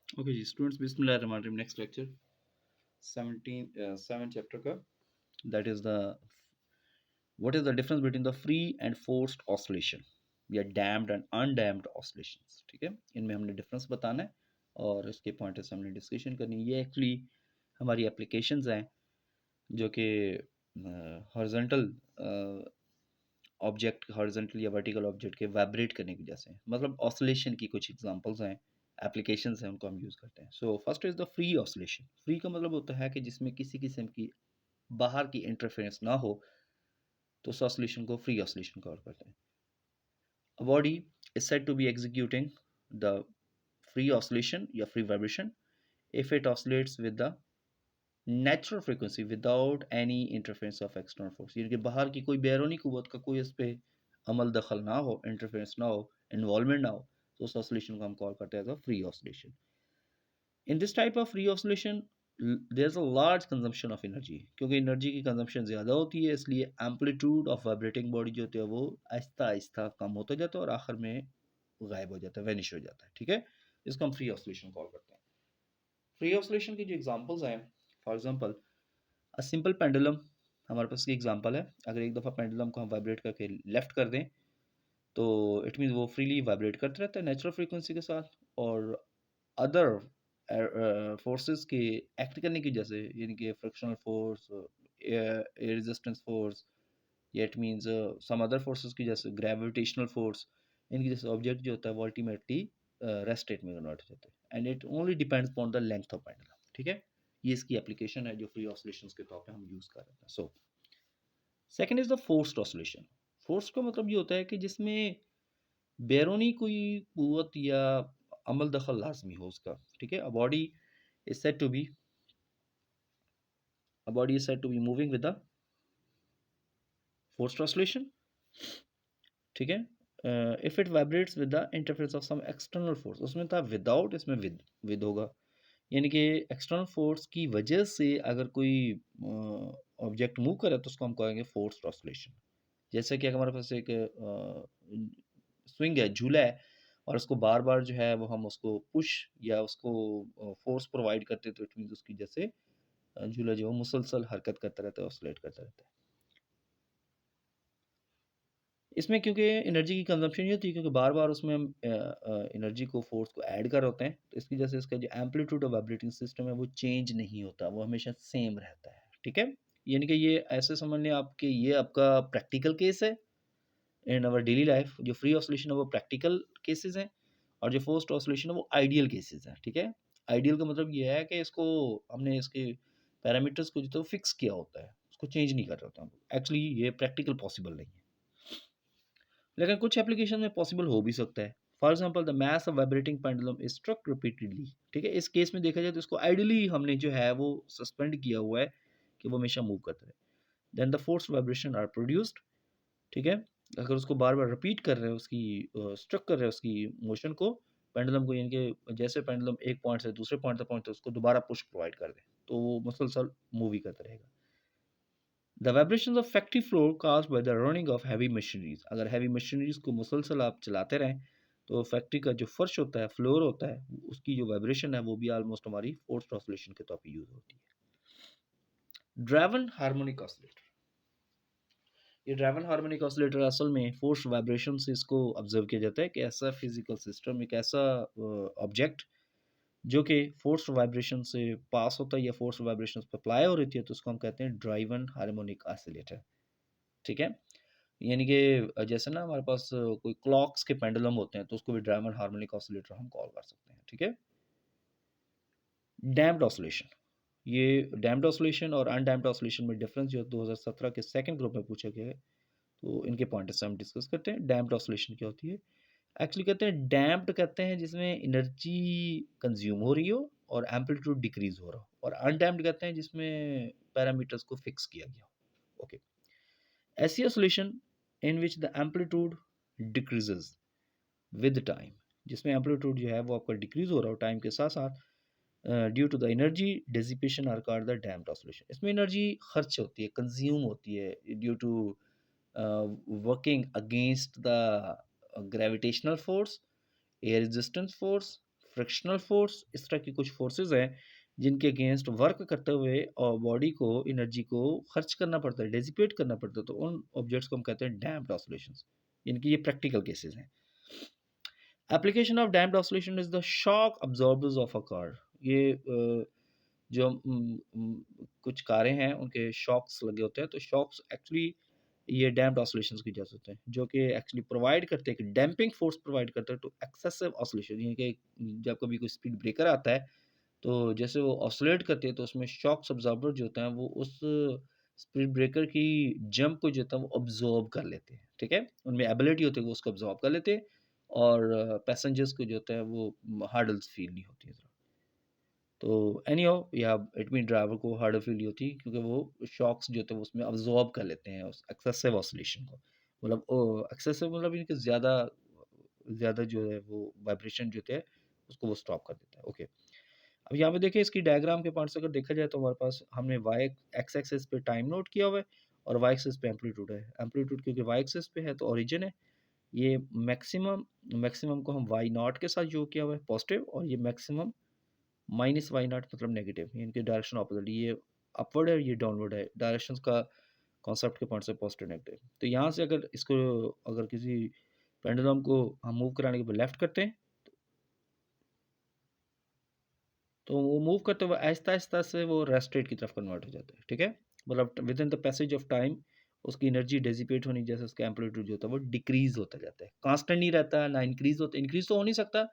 Okay जी students, बिस्मिल्लाहिर्रहमानिर्रहीम। Next lecture 7 chapter का, that is the what is the difference between the free and forced oscillation या damped and undamped oscillations. ठीक है, इनमें हमने difference बताना है और इसके पॉइंट से हमने डिस्कशन करनी है। ये एक्चुअली हमारी एप्लीकेशंस हैं जो कि हॉरिजॉन्टल ऑब्जेक्ट, हॉरिजॉन्टल या वर्टिकल ऑब्जेक्ट के वाइब्रेट करने की वजह से, मतलब ऑसिलेशन की कुछ एग्जांपल्स हैं, एप्लीकेशंस हैं, उनको हम यूज़ करते हैं। So first is the free oscillation. Free का मतलब होता है कि जिसमें किसी किस्म की बाहर की इंटरफेरेंस ना हो, तो उस ऑसिलेशन को फ्री ऑसिलेशन कवर करते हैं। A body is said to be executing the free oscillation या free vibration if it oscillates with the natural frequency without any interference of external force, यानी कि बाहर की कोई बैरूनी कुव्वत का कोई इस पर अमल दखल ना हो, इंटरफेरेंस ना हो, इन्वॉल्वमेंट ना हो, तो उस ऑसिलेशन को हम कॉल करते हैं as a free oscillation. In this type of free oscillation there is a large consumption of energy, क्योंकि एनर्जी की कंजम्पशन ज़्यादा होती है, इसलिए एम्पलीट्यूड ऑफ वाइब्रेटिंग बॉडी जो होती है वो आहिस्ता आहिस्ता कम होता जाता है और आखिर में गायब हो जाता है, वेनिश हो जाता है। ठीक है, इसको हम फ्री ऑसिलेशन कॉल करते हैं। फ्री ऑसिलेशन की जो एग्जांपल्स हैं, for example a simple pendulum हमारे पास की एग्जांपल है। अगर एक दफ़ा पेंडुलम को हम वाइब्रेट करके लेफ्ट कर दें, तो इट मीन्स वो फ्रीली वाइब्रेट करते रहता है नेचुरल फ्रीक्वेंसी के साथ, और अदर फोर्सेस के एक्ट करने की वजह से, यानी कि frictional force, air resistance force, या it means some other forces की, जैसे ग्रेविटेशनल फोर्स, इनकी जैसे ऑब्जेक्ट जो होता है वो अल्टीमेटली रेस्ट स्टेट में कन्वर्ट हो जाता है, and it only depends upon the length of pendulum. ठीक है, ये इसकी एप्लीकेशन है जो फ्री ऑसिलेशंस के तौर पे हम यूज़ कर रहे हैं। So second is the forced oscillation. Force का मतलब ये होता है कि जिसमें बैरूनी कोई कुव्वत या अमल दखल लाजमी हो उसका। ठीक है, is said to be a body is said to be moving with the forced oscillation। ठीक है, if it vibrates with the interference of some external force, उसमें था विदाउट, इसमें विद होगा, यानी कि एक्सटर्नल फोर्स की वजह से अगर कोई ऑब्जेक्ट मूव करे तो उसको हम कहेंगे फोर्स्ड ऑसिलेशन। जैसे कि अगर हमारे पास एक स्विंग है, झूला है, और उसको बार बार जो है वो हम उसको पुश या उसको फोर्स प्रोवाइड करते, तो इट मीन्स उसकी जैसे झूला जो है मुसलसल हरकत करता रहता है, ऑसिलेट करता रहता है। इसमें क्योंकि एनर्जी की कंजम्पशन नहीं होती, क्योंकि बार बार उसमें हम एनर्जी को, फोर्स को ऐड कर होते हैं, तो इसकी वजह से इसका जो एम्पलीट्यूड ऑफ वाइब्रेटिंग सिस्टम है वो चेंज नहीं होता, वो हमेशा सेम रहता है। ठीक है, यानी कि ये ऐसे समझ लें आपके, ये आपका प्रैक्टिकल केस है इन आवर डेली लाइफ। जो फ्री ऑसिलेशन है वो प्रैक्टिकल केसेस हैं, और जो फोर्स्ड ऑसिलेशन है वो आइडियल केसेस हैं। ठीक है, आइडियल का मतलब ये है कि इसको हमने इसके पैरामीटर्स को जो तो फिक्स किया होता है, उसको चेंज नहीं कर रहे होता हम। एक्चुअली ये प्रैक्टिकल पॉसिबल नहीं है, लेकिन कुछ एप्लीकेशन में पॉसिबल हो भी सकता है। For example the mass of vibrating pendulum is struck repeatedly. ठीक है, इस केस में देखा जाए तो इसको आइडियली हमने जो है वो सस्पेंड किया हुआ है कि वो हमेशा मूव करता है। Then the force vibration are produced. ठीक है, अगर उसको बार बार रिपीट कर रहे हैं, उसकी स्ट्रक कर रहे हैं उसकी मोशन को, पेंडुलम को, यानी कि जैसे पेंडुलम एक पॉइंट से दूसरे पॉइंट तक पहुंचता है उसको दोबारा पुश प्रोवाइड कर दें, तो वो मुसलसल मूव ही करता रहेगा। The vibrations of factory floor caused by the running of heavy machineries. अगर हैवी मशीनरीज को मुसलसल आप चलाते रहें, तो फैक्ट्री का जो फर्श होता है, फ्लोर होता है, उसकी जो वाइब्रेशन है वो भी ऑलमोस्ट हमारी फोर्स्ड ऑसिलेशन के तौर पे यूज होती है। Driven harmonic oscillator. ये ड्राइवन हार्मोनिक ऑसिलेटर असल में फोर्स वाइब्रेशन से इसको ऑब्जर्व किया जाता है कि ऐसा फिजिकल सिस्टम, एक ऐसा ऑब्जेक्ट जो कि फोर्स वाइब्रेशन से पास होता है या फोर्स वाइब्रेशन पर अप्लाई हो रही है, तो उसको हम कहते हैं ड्राइवन हार्मोनिक ऑसिलेटर। ठीक है, यानी कि जैसे ना हमारे पास कोई क्लॉक्स के पेंडुलम होते हैं, तो उसको भी ड्राइवन हार्मोनिक ऑसिलेटर हम कॉल कर सकते हैं। ठीक है, डैम्प्ड ऑसिलेशन। ये डैम्प्ड ऑसिलेशन और अनडैम्प्ड ऑसिलेशन में डिफरेंस जो 2017 के सेकंड ग्रुप में पूछा गया है, तो इनके पॉइंट से हम डिस्कस करते हैं। डैम्प्ड ऑसिलेशन क्या होती है? एक्चुअली कहते हैं डैम्प्ड, कहते हैं जिसमें एनर्जी कंज्यूम हो रही हो और एम्पलीट्यूड डिक्रीज हो रहा हो, और अनडैम्प्ड कहते हैं जिसमें पैरामीटर्स को फिक्स किया गया हो। ओके, ऐसी oscillation in which the amplitude decreases with time, जिसमें एम्पलीट्यूड जो है वो आपका डिक्रीज हो रहा हो टाइम के साथ साथ, due to the energy dissipation are called the damped oscillation. इसमें एनर्जी खर्च होती है, कंज्यूम होती है, due to working against the gravitational force, air resistance force, frictional force, इस तरह की कुछ फोर्सेस हैं जिनके अगेंस्ट वर्क करते हुए और बॉडी को एनर्जी को खर्च करना पड़ता है, डेसिपेट करना पड़ता है, तो उन ऑब्जेक्ट्स को हम कहते हैं डैम्प्ड ऑसिलेशंस। इनकी ये प्रैक्टिकल केसेस हैं। Application of damped oscillation is the shock absorbers of a car. ये जो कुछ कारें हैं उनके शॉक्स लगे होते हैं, तो शॉक्स एक्चुअली ये डैम्प्ड ऑसिलेशंस की वजह से होते हैं, जो कि एक्चुअली प्रोवाइड करते हैं, कि डैम्पिंग फोर्स प्रोवाइड करते हैं टू एक्सेसिव ऑसिलेशन। यानी कि जब कभी कोई स्पीड ब्रेकर आता है, तो जैसे वो ऑसिलेट करती है, तो उसमें शॉक्स अब्जॉर्बर जो होता है वो उस स्पीड ब्रेकर की जंप को जो होता है वो अब्जॉर्ब कर लेते हैं, ठीक है? उनमें एबिलिटी होती है वो उसको अब्जॉर्ब कर लेते हैं, और पैसेंजर्स को जो होता है वो हार्डल्स फील नहीं होती है। तो एनी हाउ, या इट मीन ड्राइवर को हार्डर फील नहीं होती, क्योंकि वो शॉक्स जो होते हैं वो उसमें अब्जॉर्ब कर लेते हैं उस एक्सेसिव ऑसिलेशन को। मतलब एक्सेसिव मतलब इनके ज़्यादा ज़्यादा जो है वो वाइब्रेशन जो होते हैं उसको वो स्टॉप कर देता है। ओके, अब यहाँ पे देखिए इसकी डायग्राम के पार्ट से अगर देखा जाए, तो हमारे पास हमने वाई एक्स एक्सिस पे टाइम नोट किया हुआ है, और वाई एक्सिस पे एम्पलीट्यूड है। एम्पलीट्यूड क्योंकि वाई एक्सिस पे है तो ओरिजिन है। ये मैक्सिमम मैक्सिमम को हम वाई नॉट के साथ जो किया हुआ है पॉजिटिव, और ये मैक्सिमम माइनस वाई नॉट मतलब नेगेटिव। इनके डायरेक्शन ऑपोजिट, ये अपवर्ड है, ये डाउनवर्ड है। डायरेक्शन का कॉन्सेप्ट के पॉइंट से पॉजिटिव नेगेटिव। तो यहाँ से अगर इसको, अगर किसी पेंडुलम को हम मूव कराने के बाद लेफ्ट करते हैं, तो वो मूव करते हुए आहिस्ता आहिस्ता से वो रेस्ट रेट की तरफ कन्वर्ट हो जाता है, ठीक है? मतलब with in the passage of time उसकी एनर्जी डेसिपेट होनी, जैसे उसका एम्पलीट्यूड जो होता है वो डिक्रीज होता जाता है, कांस्टेंट नहीं रहता ना इंक्रीज होता है। इंक्रीज तो हो नहीं सकता,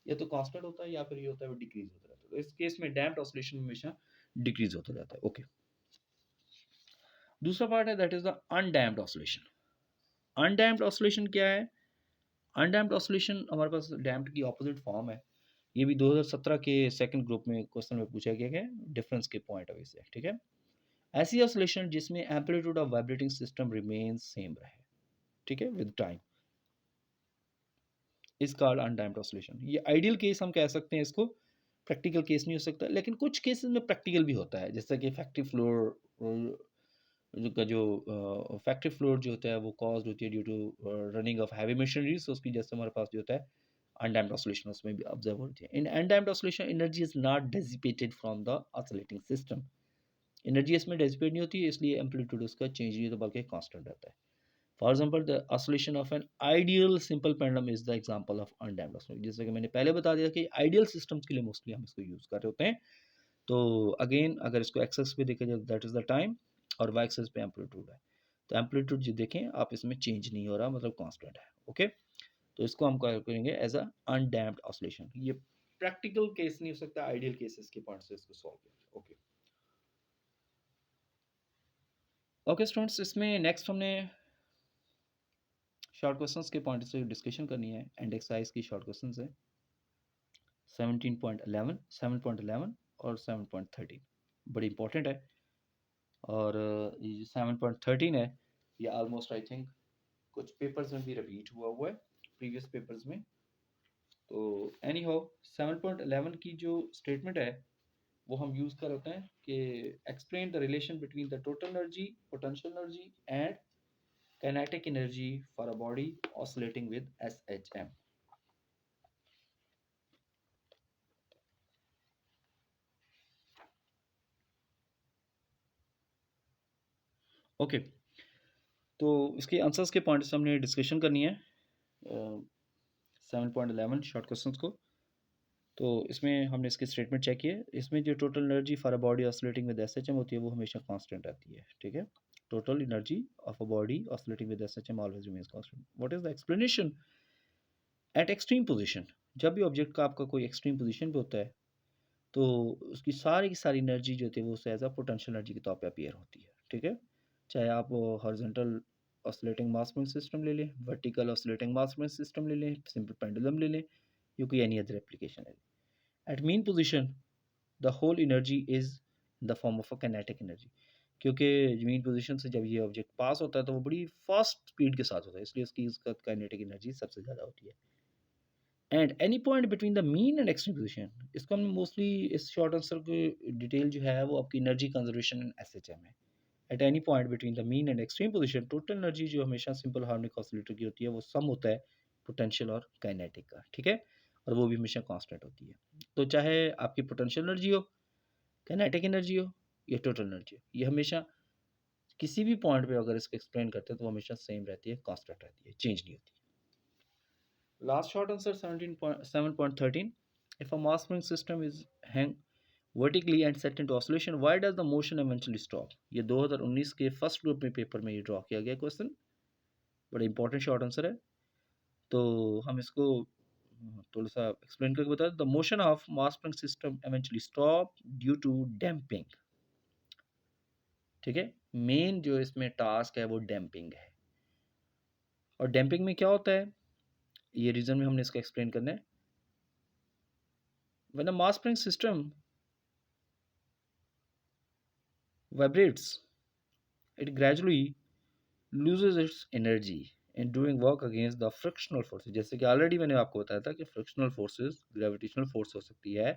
या तो कांस्टेंट होता है या फिर ये होता है वो डिक्रीज होता रहता है। तो इस केस में डैम्प्ड ऑसिलेशन हमेशा डिक्रीज होता जाता है। ओके, दूसरा पार्ट है that is the undamped oscillation. Undamped oscillation क्या है? अनडैम्प्ड ऑसिलेशन हमारे पास डैम्प्ड की ऑपोजिट फॉर्म है। ये भी 2017 के सेकंड ग्रुप में क्वेश्चन में पूछा गया है, डिफरेंस के पॉइंट ऑफ व्यू से, ठीक है? ऐसी ऑसिलेशन जिसमें amplitude of vibrating system remains same रहे, ठीक है, with time, is called undamped oscillation. ये आइडियल केस हम कह सकते हैं इसको, प्रैक्टिकल केस नहीं हो सकता, लेकिन कुछ केसेस में प्रैक्टिकल भी होता है, जैसे कि फैक्ट्री फ्लोर का जो फैक्ट्री फ्लोर जो होता है वो कॉज्ड होती है due to running of heavy machinery, so उसकी जैसे हमारे पास जो होता है अनडैम्प्ड ऑसिलेशन उसमें भी ऑब्जर्व होती है। In undamped oscillation energy is not dissipated from the oscillating system. Energy इसमें डिसिपेट नहीं होती है, इसलिए एम्पलीट्यूड उसका चेंज नहीं होता बल्कि कांस्टेंट रहता है। For example the oscillation of an ideal simple pendulum is the example of undamped oscillation. जैसे कि मैंने पहले बता दिया कि आइडियल सिस्टम्स के लिए मोस्टली हम इसको यूज कर रहे होते हैं। तो अगेन अगर इसको एक्सेस पे देखा जाए, दैट इज द टाइम, और वाई एक्सेस पे एम्पलीट्यूड है। तो एम्पलीट्यूड जो देखें आप, इसमें चेंज नहीं हो रहा, मतलब कांस्टेंट है। ओके, तो इसको हम क्या करेंगे एज अ अनडैम्प्ड ऑसिलेशन। ये प्रैक्टिकल केस नहीं हो सकता, आइडियल केसेस के पॉइंट से इसको सॉल्व किया। ओके ओके स्टूडेंट्स, इसमें नेक्स्ट हमने शॉर्ट क्वेश्चंस के पॉइंट से डिस्कशन करनी है, एंड एक्सरसाइज की शॉर्ट क्वेश्चंस है 17.11, 7.11 और 7.13, बड़ी इंपॉर्टेंट है। और ये जो 7.13 है, ये ऑलमोस्ट आई थिंक कुछ पेपर्स में भी रिपीट हुआ हुआ है, प्रीवियस पेपर्स में। तो एनी हाउ, 7.11 की जो स्टेटमेंट है वो हम यूज़ कर होते हैं कि explain the relation between the total energy, potential energy and kinetic energy for a body oscillating with SHM। Okay, तो इसके आंसर्स के पॉइंट्स हमने डिस्कशन करनी है 7.11 शॉर्ट क्वेश्चंस को। तो इसमें हमने इसकी स्टेटमेंट चेक की है। इसमें जो total energy for a body oscillating with SHM होती है वो हमेशा कांस्टेंट रहती है, ठीक है? Total energy of a body oscillating with SHM always remains constant. What is the explanation? Eight extreme position, जब भी ऑब्जेक्ट का आपका कोई एक्सट्रीम पोजीशन पे होता है, तो उसकी सारी की सारी एनर्जी जो होती है वो उससे एज अ पोटेंशियल एनर्जी के तौर पे अपीयर होती है, ठीक है? चाहे आप horizontal oscillating mass spring system ले लें, vertical oscillating mass spring system ले लें, सिंपल पेंडुलम ले लें, या कोई एनी अदर एप्लीकेशन है। At mean position the whole energy is the form of a kinetic energy, क्योंकि मीन पोजीशन से जब ये ऑब्जेक्ट पास होता है तो वो बड़ी फास्ट स्पीड के साथ होता है, इसलिए उसकी इसका काइनेटिक एनर्जी सबसे ज़्यादा होती है। And any point between the mean and extreme position, इसको हम मोस्टली इस शॉर्ट आंसर की डिटेल जो है वो आपकी एनर्जी कंजर्वेशन इन SHM है। At any point between the mean and extreme position, total energy जो हमेशा सिंपल हार्मोनिक ऑसिलेटर की होती है वो सम होता है पोटेंशियल और काइनेटिक का, ठीक है? और वो भी हमेशा कांस्टेंट होती है। तो चाहे आपकी पोटेंशियल एनर्जी हो, काइनेटिक एनर्जी हो या टोटल एनर्जी हो, ये हमेशा किसी भी पॉइंट पे अगर इसको एक्सप्लेन करते हैं तो वो हमेशा सेम रहती है, कांस्टेंट रहती है, चेंज नहीं होती। Last short answer 7.13, if a mass spring system is hang vertically and set into oscillation, why does the motion eventually stop? ये 2019 के फर्स्ट ग्रुप में पेपर में ये ड्रॉ किया गया क्वेश्चन, बड़ा इंपॉर्टेंट शॉर्ट आंसर है। तो हम इसको थोड़ा सा एक्सप्लेन करके बता दें। The motion of mass spring system eventually stop due to damping. ठीक है, मेन जो इसमें टास्क है वो डैम्पिंग है। और डैम्पिंग में क्या होता है, ये रीजन में हमने इसका एक्सप्लेन करना है। When a mass spring system vibrates, it gradually loses its energy in doing work against the frictional forces। जैसे कि ऑलरेडी मैंने आपको बताया था कि फ्रिक्शनल फोर्सेस ग्रेविटेशनल फोर्स हो सकती है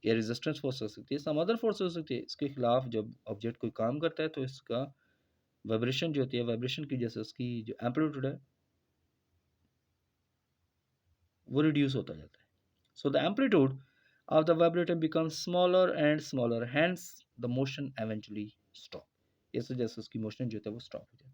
या रेजिस्टेंस फोर्स हो सकती है, सम अदर फोर्स हो सकती है। इसके खिलाफ जब ऑब्जेक्ट कोई काम करता है तो इसका वाइब्रेशन जो होती है, वाइब्रेशन की वजह से उसकी जो एम्पलीट्यूड है वो रिड्यूस होता जाता है। So the amplitude of the vibrator becomes smaller and smaller, hence the motion eventually stop. इस वजह से उसकी मोशन जो होता है वो स्टॉप हो जाती है।